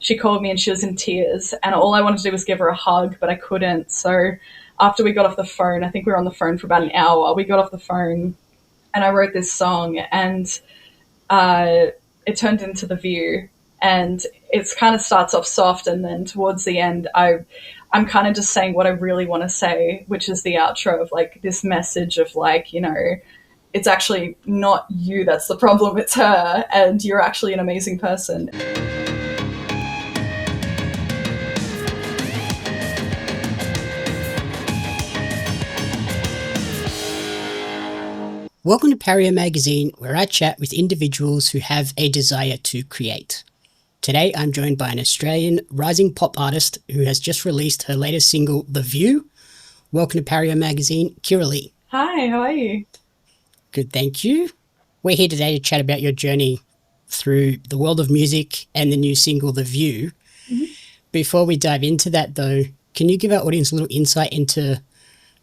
she called me and she was in tears, and all I wanted to do was give her a hug, but I couldn't. So after we got off the phone, I think we were on the phone for about an hour, we got off the phone and I wrote this song, and it turned into The View. And it's kind of starts off soft, and then towards the end, I'm kind of just saying what I really want to say, which is the outro of like this message of like, it's actually not you that's the problem, it's her, and you're actually an amazing person. Welcome to Pario magazine, where I chat with individuals who have a desire to create. Today, I'm joined by an Australian rising pop artist who has just released her latest single, The View. Welcome to Pario magazine, Kirrilee. Hi, how are you? Good, thank you. We're here today to chat about your journey through the world of music and the new single, The View. Mm-hmm. Before we dive into that, though, can you give our audience a little insight into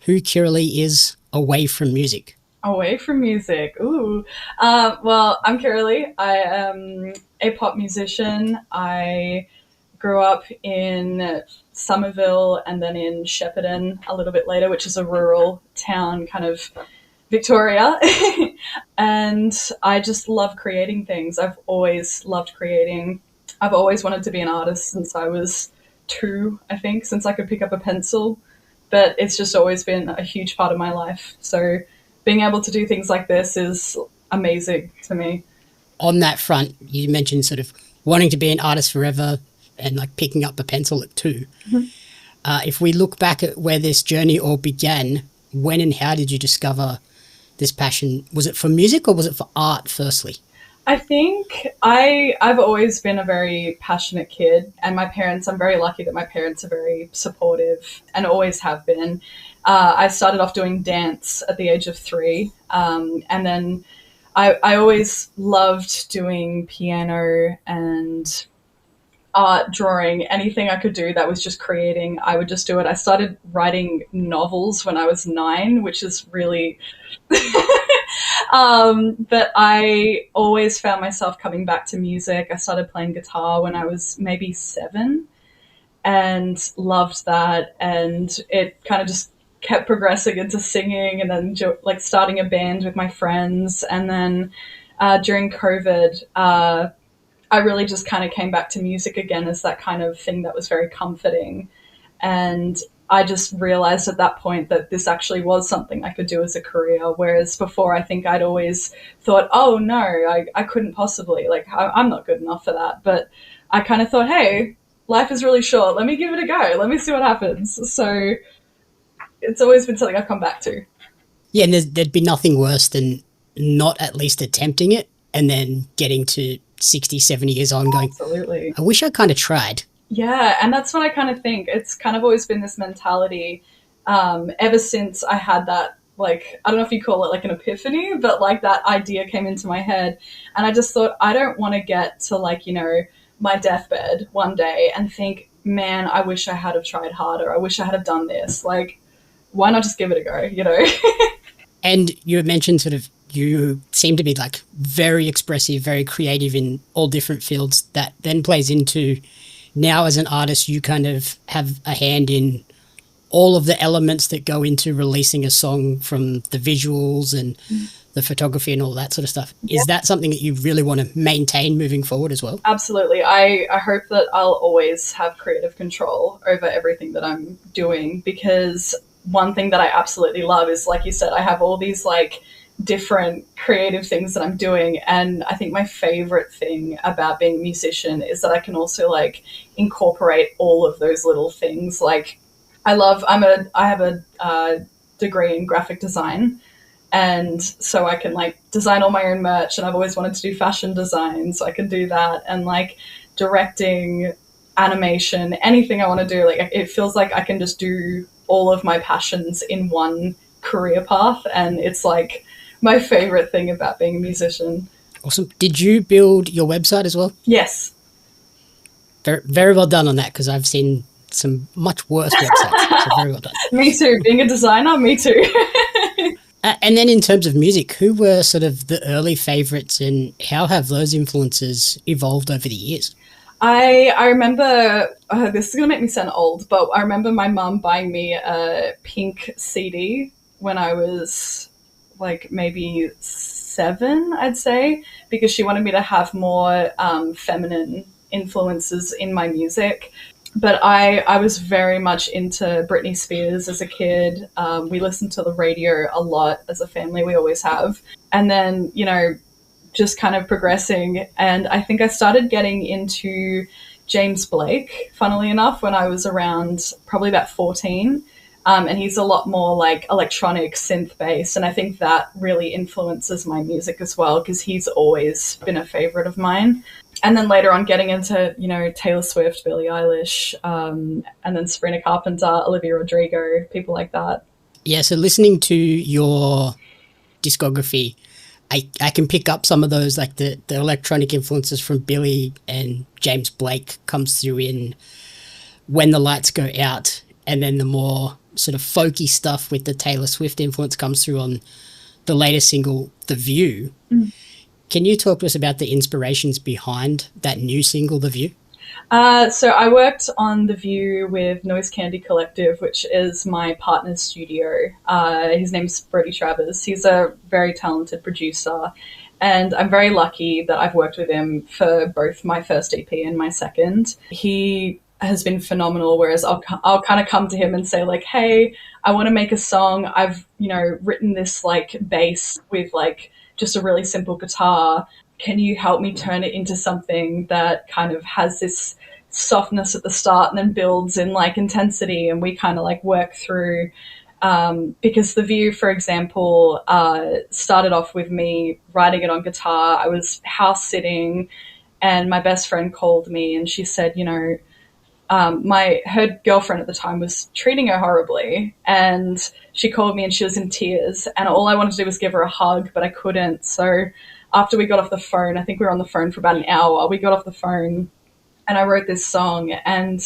who Kirrilee is away from music? Away from music. Ooh. Well, I'm Kirrilee. I am a pop musician. I grew up in Somerville and then in Shepparton a little bit later, which is a rural town, kind of Victoria. And I just love creating things. I've always loved creating. I've always wanted to be an artist since I was 2, I think, since I could pick up a pencil. But it's just always been a huge part of my life. So being able to do things like this is amazing to me. On that front, you mentioned sort of wanting to be an artist forever and like picking up a pencil at 2. Mm-hmm. If we look back at where this journey all began, when and how did you discover this passion? Was it for music or was it for art firstly? I think I've always been a very passionate kid, and my parents, I'm very lucky that my parents are very supportive and always have been. I started off doing dance at the age of 3, and then I always loved doing piano and art, drawing, anything I could do that was just creating, I would just do it. I started writing novels when I was 9, which is really... but I always found myself coming back to music. I started playing guitar when I was maybe 7 and loved that. And it kind of just kept progressing into singing and then like starting a band with my friends. And then during COVID, I really just kind of came back to music again as that kind of thing that was very comforting. And I just realized at that point that this actually was something I could do as a career, whereas before I think I'd always thought, oh, no, I couldn't possibly. Like, I'm not good enough for that. But I kind of thought, hey, life is really short. Let me give it a go. Let me see what happens. So it's always been something I've come back to. Yeah, and there'd be nothing worse than not at least attempting it and then getting to 60, 70 years on going, absolutely. I wish I kind of tried. Yeah, and that's what I kind of think. It's kind of always been this mentality ever since I had that, like, I don't know if you call it like an epiphany, but like that idea came into my head. And I just thought, I don't want to get to like, my deathbed one day and think, man, I wish I had have tried harder. I wish I had have done this. Like, why not just give it a go, And you mentioned sort of you seem to be like very expressive, very creative in all different fields. That then plays into... Now, as an artist, you kind of have a hand in all of the elements that go into releasing a song, from the visuals and the photography and all that sort of stuff. Yeah. Is that something that you really want to maintain moving forward as well? Absolutely. I hope that I'll always have creative control over everything that I'm doing, because one thing that I absolutely love is, like you said, I have all these like different creative things that I'm doing, and I think my favorite thing about being a musician is that I can also like incorporate all of those little things. Like I have a degree in graphic design, and so I can like design all my own merch, and I've always wanted to do fashion design, so I can do that, and like directing, animation, anything I want to do. Like it feels like I can just do all of my passions in one career path, and it's like my favorite thing about being a musician. Awesome. Did you build your website as well? Yes. Very, very well done on that, because I've seen some much worse websites. So very well done. Me too. Being a designer, me too. And then in terms of music, who were sort of the early favorites and how have those influences evolved over the years? I remember this is gonna make me sound old, but I remember my mum buying me a Pink CD when I was like maybe 7, I'd say, because she wanted me to have more feminine influences in my music. But I was very much into Britney Spears as a kid. We listened to the radio a lot as a family. We always have. And then, just kind of progressing. And I think I started getting into James Blake, funnily enough, when I was around probably about 14. And he's a lot more like electronic synth bass. And I think that really influences my music as well, because he's always been a favorite of mine. And then later on getting into, Taylor Swift, Billie Eilish, and then Sabrina Carpenter, Olivia Rodrigo, people like that. Yeah, so listening to your discography, I can pick up some of those, like the electronic influences from Billy and James Blake comes through in When the Lights Go Out, and then the more sort of folky stuff with the Taylor Swift influence comes through on the latest single, The View. Mm. Can you talk to us about the inspirations behind that new single, The View? So I worked on The View with Noise Candy Collective, which is my partner's studio. His name's Brody Travers. He's a very talented producer, and I'm very lucky that I've worked with him for both my first EP and my second. He has been phenomenal, whereas I'll kind of come to him and say like, hey, I want to make a song. I've, written this like bass with like just a really simple guitar. Can you help me turn it into something that kind of has this softness at the start and then builds in like intensity? And we kind of like work through, because The View, for example, started off with me writing it on guitar. I was house sitting and my best friend called me and she said, her girlfriend at the time was treating her horribly, and she called me and she was in tears, and all I wanted to do was give her a hug, but I couldn't. So after we got off the phone, I think we were on the phone for about an hour, we got off the phone and I wrote this song, and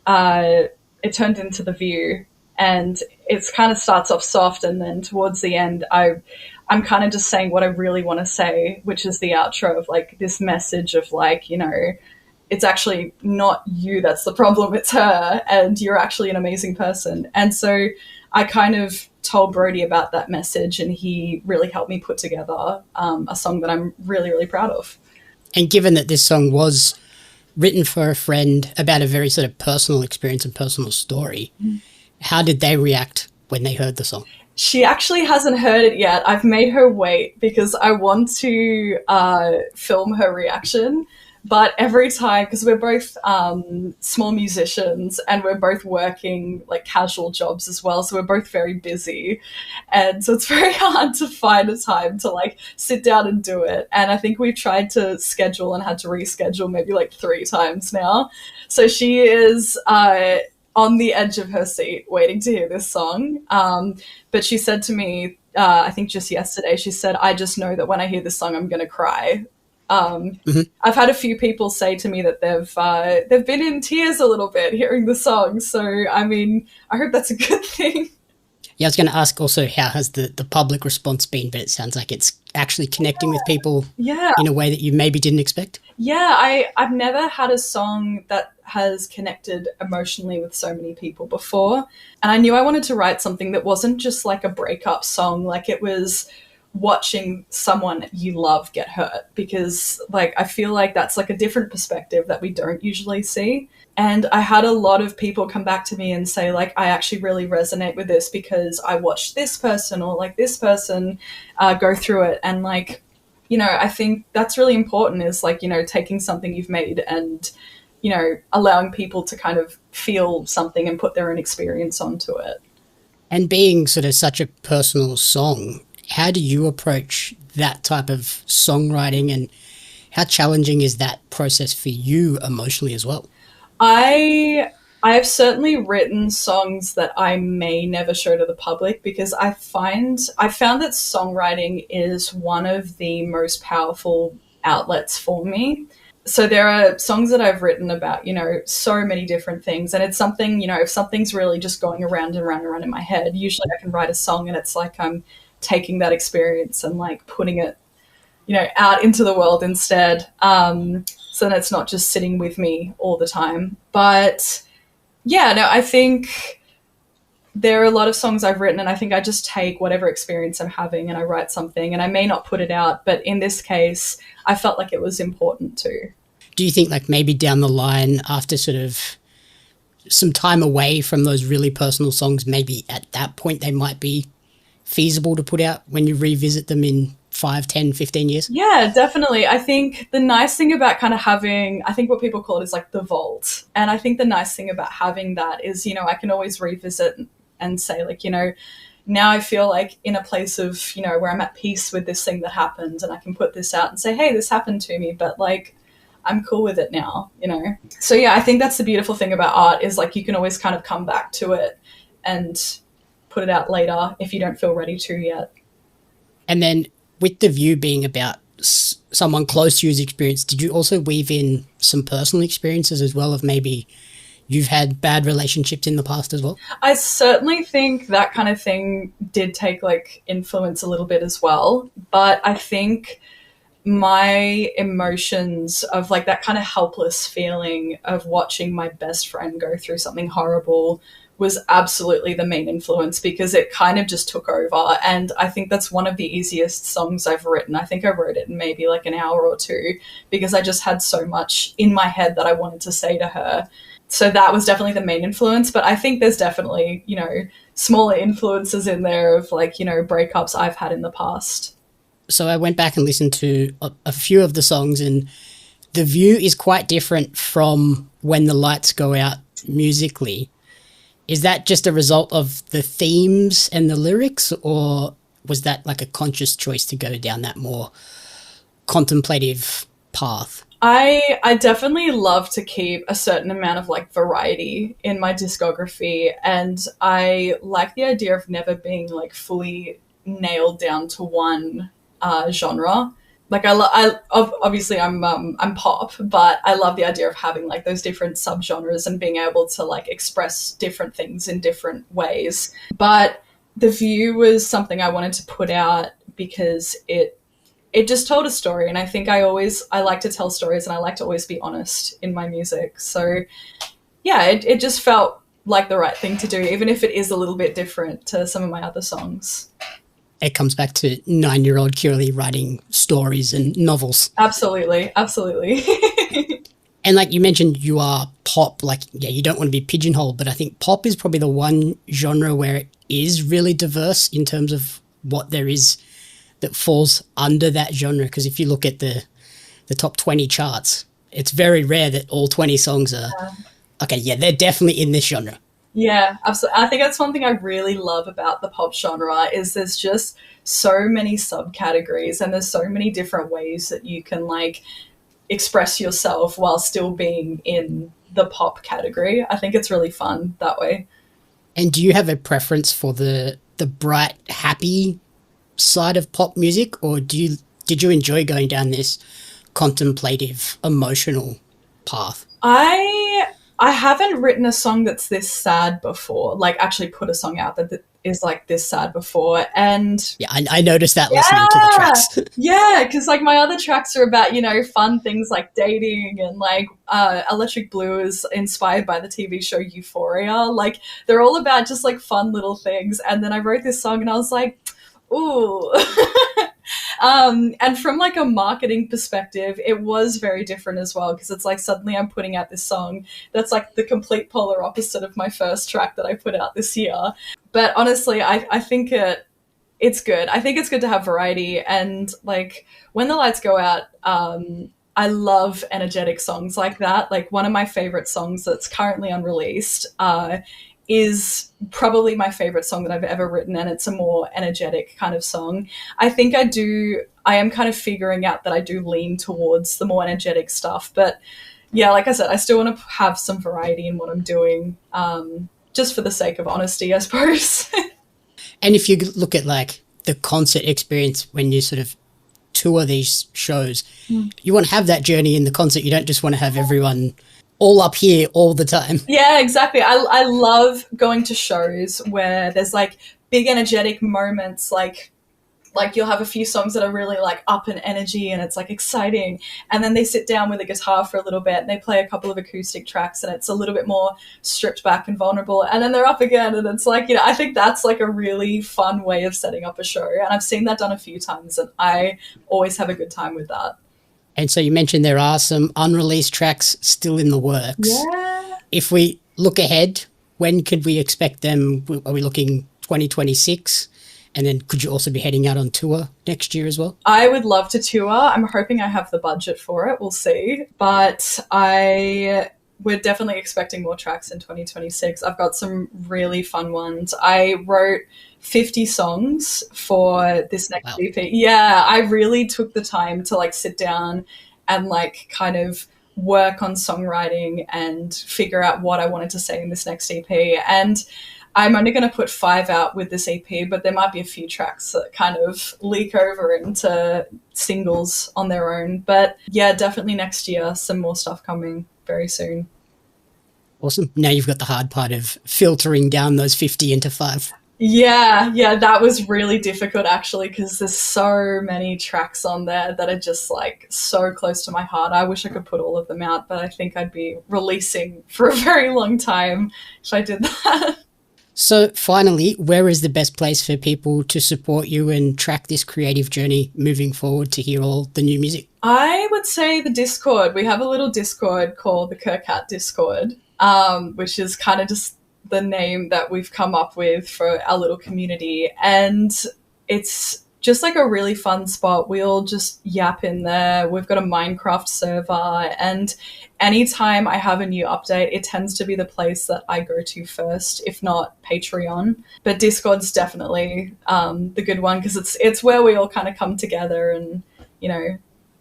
it turned into The View. And it kind of starts off soft, and then towards the end I'm kind of just saying what I really want to say, which is the outro of like this message of like, it's actually not you that's the problem, it's her, and you're actually an amazing person. And so I kind of told Brody about that message, and he really helped me put together a song that I'm really, really proud of. And given that this song was written for a friend about a very sort of personal experience and personal story, how did they react when they heard the song? She actually hasn't heard it yet. I've made her wait because I want to film her reaction. But every time, because we're both small musicians and we're both working like casual jobs as well, so we're both very busy, and so it's very hard to find a time to like sit down and do it. And I think we've tried to schedule and had to reschedule maybe like 3 times now. So she is on the edge of her seat waiting to hear this song. But she said to me, I think just yesterday, she said, I just know that when I hear this song, I'm going to cry. I've had a few people say to me that they've been in tears a little bit hearing the song. So, I mean, I hope that's a good thing. Yeah, I was going to ask also, how has the public response been? But it sounds like it's actually connecting with people in a way that you maybe didn't expect. Yeah, I've never had a song that has connected emotionally with so many people before. And I knew I wanted to write something that wasn't just like a breakup song, like it was watching someone you love get hurt, because like I feel like that's like a different perspective that we don't usually see. And I had a lot of people come back to me and say like, I actually really resonate with this because I watched this person or like this person go through it. And like, I think that's really important, is like, taking something you've made and, allowing people to kind of feel something and put their own experience onto it. And being sort of such a personal song, how do you approach that type of songwriting, and how challenging is that process for you emotionally as well? I've certainly written songs that I may never show to the public, because I found that songwriting is one of the most powerful outlets for me. So there are songs that I've written about, so many different things. And it's something, if something's really just going around and around and around in my head, usually I can write a song and it's like I'm taking that experience and like putting it, out into the world instead. So then it's not just sitting with me all the time. But yeah, no, I think there are a lot of songs I've written, and I think I just take whatever experience I'm having and I write something, and I may not put it out, but in this case, I felt like it was important to. Do you think like maybe down the line, after sort of some time away from those really personal songs, maybe at that point they might be feasible to put out when you revisit them in 5, 10, 15 years? Yeah, definitely. I think the nice thing about kind of having, I think what people call it is like the vault. And I think the nice thing about having that is, you know, I can always revisit and say like, you know, now I feel like in a place of, you know, where I'm at peace with this thing that happened, and I can put this out and say, hey, this happened to me, but like, I'm cool with it now, you know? So yeah, I think that's the beautiful thing about art is like you can always kind of come back to it and put it out later if you don't feel ready to yet. And then with The View being about someone close to you's experience, did you also weave in some personal experiences as well of maybe you've had bad relationships in the past as well? I certainly think that kind of thing did take like influence a little bit as well. But I think my emotions of like that kind of helpless feeling of watching my best friend go through something horrible was absolutely the main influence, because it kind of just took over. And I think that's one of the easiest songs I've written. I think I wrote it in maybe like an hour or two, because I just had so much in my head that I wanted to say to her. So that was definitely the main influence. But I think there's definitely, you know, smaller influences in there of like, you know, breakups I've had in the past. So I went back and listened to a few of the songs, and The View is quite different from When the Lights Go Out musically. Is that just a result of the themes and the lyrics, or was that like a conscious choice to go down that more contemplative path? I definitely love to keep a certain amount of like variety in my discography, and I like the idea of never being like fully nailed down to one genre. Like obviously I'm pop, but I love the idea of having like those different subgenres and being able to like express different things in different ways. But The View was something I wanted to put out because it just told a story, and I think I like to tell stories, and I like to always be honest in my music. So yeah, it just felt like the right thing to do, even if it is a little bit different to some of my other songs. It comes back to 9-year-old Kirrilee writing stories and novels. Absolutely. And like you mentioned, you are pop, like, yeah, you don't want to be pigeonholed, but I think pop is probably the one genre where it is really diverse in terms of what there is that falls under that genre. Because if you look at the top 20 charts, it's very rare that all 20 songs are, okay, yeah, they're definitely in this genre. Yeah, absolutely. I think that's one thing I really love about the pop genre is there's just so many subcategories, and there's so many different ways that you can like express yourself while still being in the pop category. I think it's really fun that way. And do you have a preference for the bright, happy side of pop music, or did you enjoy going down this contemplative, emotional path? I haven't written a song that's this sad before, like actually put a song out that is like this sad before. And yeah, I noticed that listening to the tracks. Yeah, because like my other tracks are about, you know, fun things like dating, and like Electric Blue is inspired by the TV show Euphoria. Like they're all about just like fun little things. And then I wrote this song and I was like, ooh. And from like a marketing perspective, it was very different as well, because it's like suddenly I'm putting out this song that's like the complete polar opposite of my first track that I put out this year. But honestly, I think it's good. I think it's good to have variety, and like When the Lights Go Out, I love energetic songs like that. Like one of my favorite songs that's currently unreleased is probably my favorite song that I've ever written, and it's a more energetic kind of song. I think I am kind of figuring out that I do lean towards the more energetic stuff, but yeah, like I said, I still want to have some variety in what I'm doing, just for the sake of honesty, I suppose. And if you look at like the concert experience when you sort of tour these shows, you want to have that journey in the concert. You don't just want to have everyone all up here all the time. Yeah, exactly. I love going to shows where there's like big energetic moments, like like you'll have a few songs that are really like up in energy and it's like exciting, and then they sit down with a guitar for a little bit and they play a couple of acoustic tracks and it's a little bit more stripped back and vulnerable, and then they're up again, and it's like, I think that's like a really fun way of setting up a show, and I've seen that done a few times and I always have a good time with that. And so you mentioned there are some unreleased tracks still in the works. Yeah. If we look ahead, when could we expect them? Are we looking 2026? And then could you also be heading out on tour next year as well? I would love to tour. I'm hoping I have the budget for it. We'll see. But we're definitely expecting more tracks in 2026. I've got some really fun ones. I wrote 50 songs for this next EP. Yeah, I really took the time to like sit down and like kind of work on songwriting and figure out what I wanted to say in this next EP. And I'm only going to put 5 out with this EP, but there might be a few tracks that kind of leak over into singles on their own. But yeah, definitely next year, some more stuff coming very soon. Awesome. Now you've got the hard part of filtering down those 50 into 5. Yeah, that was really difficult actually, because there's so many tracks on there that are just like so close to my heart. I wish I could put all of them out, but I think I'd be releasing for a very long time if I did that. So finally, where is the best place for people to support you and track this creative journey moving forward to hear all the new music? I would say the Discord. We have a little Discord called the Kirkat Discord, which is kind of just the name that we've come up with for our little community. And it's just like a really fun spot. We all just yap in there. We've got a Minecraft server, and anytime I have a new update, it tends to be the place that I go to first, if not Patreon. But Discord's definitely the good one, because it's where we all kind of come together and,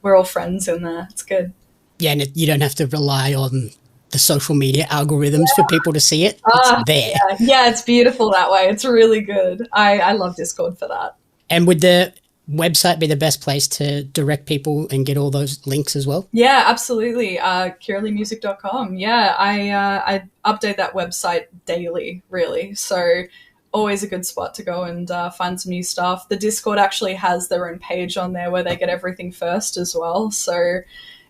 we're all friends in there. It's good. Yeah, and you don't have to rely on the social media algorithms for people to see it. It's there. Yeah, it's beautiful that way. It's really good. I love Discord for that. And would the website be the best place to direct people and get all those links as well? Yeah, absolutely. KirrileeMusic.com. Yeah, I update that website daily, really. So always a good spot to go and find some new stuff. The Discord actually has their own page on there where they get everything first as well. So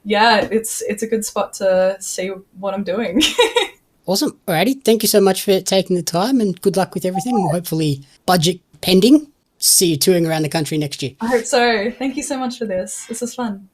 yeah, it's a good spot to see what I'm doing. Awesome. Alrighty. Thank you so much for taking the time, and good luck with everything. We'll hopefully, budget pending, see you touring around the country next year. I hope so. Thank you so much for this. This is fun.